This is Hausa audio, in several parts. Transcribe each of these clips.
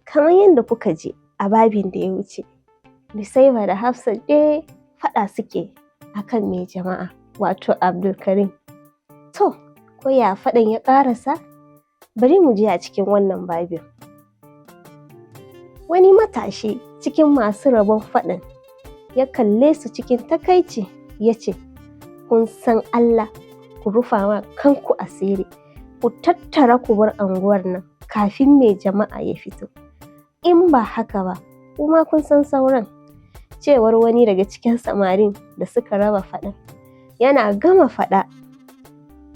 Kamar yadda kuka ji a babin da ya wuce, Nusaiba da Hafsat dai faɗa suke akan mai jama'a wato Abdulkarim. To, ko ya faɗan ya ƙarasa? Bari mu je a cikin wannan babin. Wani matashi cikin masu rabon faɗan ya kalle su cikin takaici ya ce, kun san Allah, ku rufa ma kanku asiri, ku tattara ku bar anguwar nan kafin mai jama'a ya fito. In ba haka ba, kuma kun san sauran. Cewar wani daga cikin samarin da suka raba faɗan. Yana gama faɗa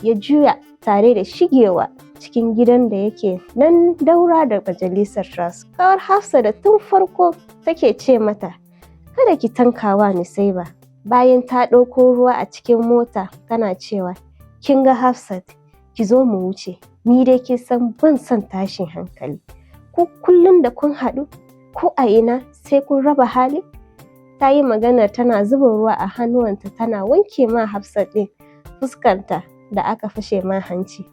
ya juya tare da shigewa cikin gidan da yake nan daura da majalisar tasu. Kawar Hafsa da tun farko take ce mata, kada ki tankawa Nusaiba, bayan ta ɗauko ruwa a cikin mota tana cewa, kin ga Hafsat, ki zo mu wuce, ni dai kin san ban son tashin hankali. Ku kullum da kun haɗu, ko a ina sai kun raba hali? Ta yi maganar tana zuba ruwa a hannuwanta tana wanke ma Hafsat ɗin fuskanta da aka fashe ma hanci.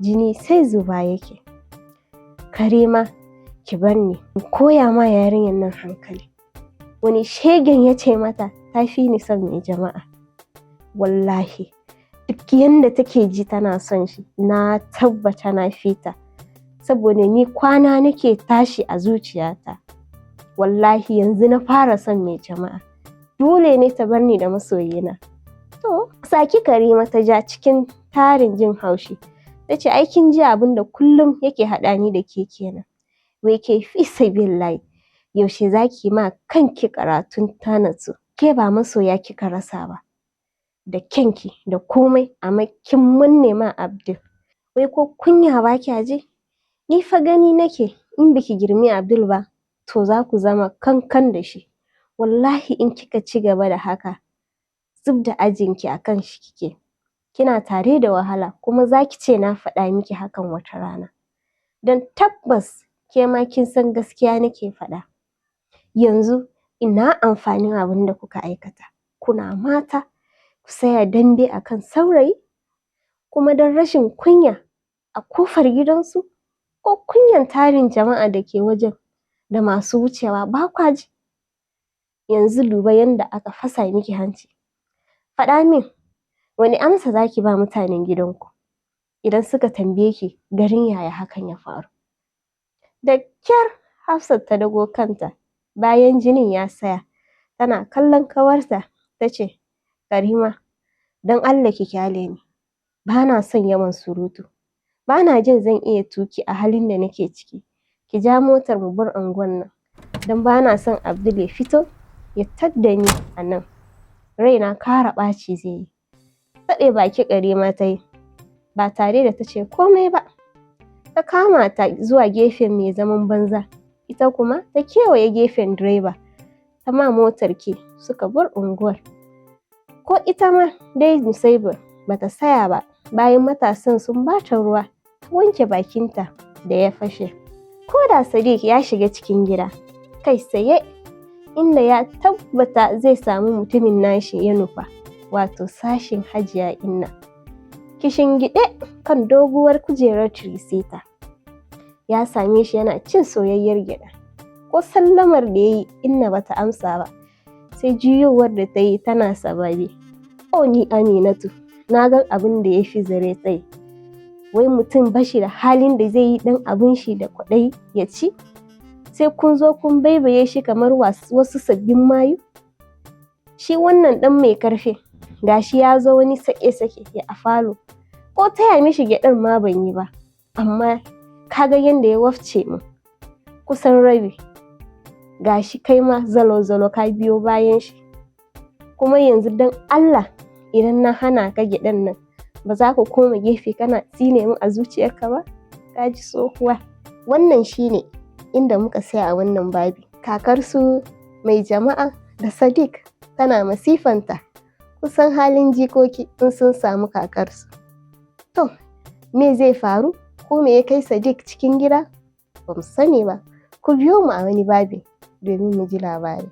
Jini sai zuba yake. Karima, ki bar ni in koya ma yarinyar nan hankali. Wani shegen ya ce mata ta fi ni son mai jama'a. Wallahi, duk yanda take ji tana son shi, na tabbata na fita. Saboda ni kwana nake tashi a zuciyata. Wallahi yanzu na fara son mai jama'a. Dole ne ta bar ni da masoyina. To, saki Karima ta ja cikin tarin jin haushi. Ta ce, ai kin ji abin da kullum yake haɗa ni da ke kenan. Wai ke fi sabillahi, yaushe za ki ma kanki karatun ta natsu. Ke ba masoya kika rasa ba. Da kyanki da komai, amma kin manne ma Abdul. Wai ko kunya ba kya ji? Ni fa gani nake in biki girmi Abdul ba, to za ku zama kankan da shi. Wallahi in kika ci gaba da haka, zub da ajinki a kan shi kike. Kina tare da wahala kuma za ki ce na faɗa miki hakan wata rana. Don tabbas ke ma kin san gaskiya nake faɗa. Yanzu ina amfanin abin da kuka aikata. Kuna mata, ku saya dambe a kan saurayi, kuma don rashin kunya a kofar gidansu, ko kunyan tarin jama'a da ke wajen da masu wucewa ba kwa ji. Yanzu duba yanda aka fasa miki hanci. Faɗa min, wani amsa za ki ba mutanen gidanku idan suka tambaye ki garin yaya hakan ya faru? Da kyar Hafsat ta dago kanta bayan jinin ya tsaya, tana kallon kawarta ta ce, Karima, don Allah ki kyale ni. Ba na son yawan surutu. Ba na jin zan iya tuki a halin da nake ciki. Ki ja motar mu bar unguwar nan. Don ba na son Abdul ya fito ya tadda ni a nan. Raina kara ɓaci zai yi. Faɗe baki Karima ta yi, ba tare da ta ce komai ba. Ta kama ta zuwa gefen mai zaman banza, ita kuma ta kewaye gefen direba. Ta ma motar ke suka bar unguwar. Ko ita ma dai Nusaiba bata saya ba, bayan matasan sun bata ruwa ta wanke bakinta da ya fashe. Ko da Sadiq ya shiga cikin gida, kai tsaye inda ya tabbata zai samu mutumin nashi ya nufa, wato sashin hajiya Inna. Kishingiɗe kan doguwar kujerar tirisita. Ya same shi yana cin soyayyar gyaɗa. Ko sallamar da ya yi Inna bata amsa ba, sai juyowar da ta yi tana sababe. O ni Aminatu, na ga abin da ya fi zare tsaye. Wai mutum bashi da halin da zai yi ɗan abin shi da kwaɗayi ya ci? Sai kun zo kun baibaye shi kamar wasu sabbin mayu? Shi wannan ɗan mai karfe, gashi ya zo wani sake-sake ya a falo. Ko taya mishi gyaɗar ma ban yi ba, amma kaga yadda ya wafce mu kusan rabi. Gashi kai ma zalo-zalo ka biyo bayan shi. Kuma yanzu don Allah, idan na hana ka gyaɗan nan, ba za ka koma gefe kana tsine min a zuciyarka ba? Ka ji tsohuwa. Wannan shine inda muka tsaya a wannan babi. Kakarsu mai jama'a da Sadiq tana masifanta, kusan halin jikoki in sun samu kakarsu. To, me zai faru? Ko me ya kai Sadiq cikin gida? Ba mu sani ba. Ku biyo mu a wani babi domin mu ji labari.